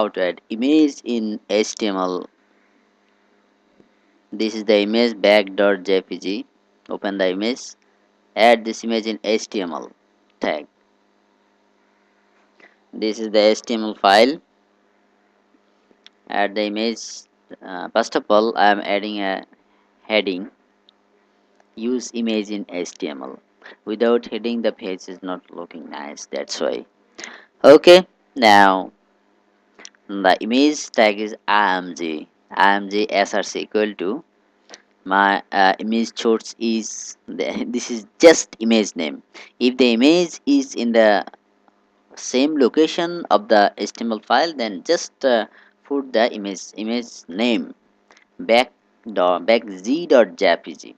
how to add image in HTML. This is the image back.jpg. Open the image, add this image in HTML tag. This is the HTML file. Add the image. First of all, I am adding a heading. Use image in HTML. Without heading, the page is not looking nice. That's why. Okay. Now the image tag is img. Img src equal to my image source is this is just image name. If the image is in the same location of the HTML file, then just put the image name back z.jpg.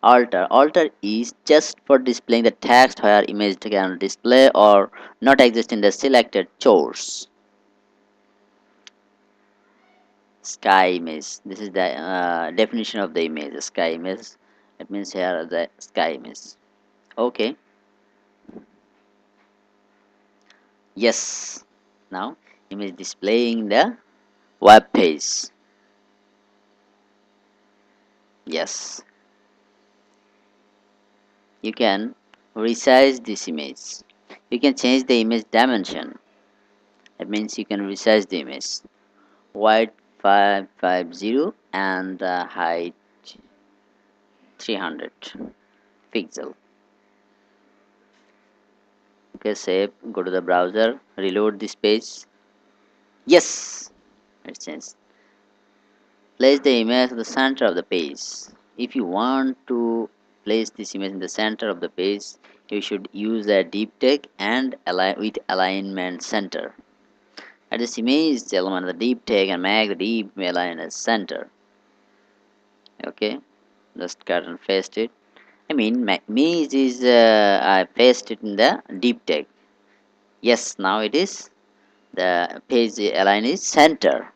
Alter is just for displaying the text where image can display or not exist in the selected source. Sky image. This is the definition of the image. Sky image. It means here the sky image. Okay. Yes. Now image displaying the web page. Yes. You can resize this image. You can change the image dimension. That means you can resize the image. Width 550 and the height 300 pixel. Okay, save. Go to the browser. Reload this page. Yes, it changed. Place the image at the center of the page. If you want to place this image in the center of the page, you should use a deep tag and align with alignment center. At this image element, the deep tag and make the deep align as center. Okay, just cut and paste it. I mean, my image is I paste it in the deep tag. Yes, now it is the page align is center.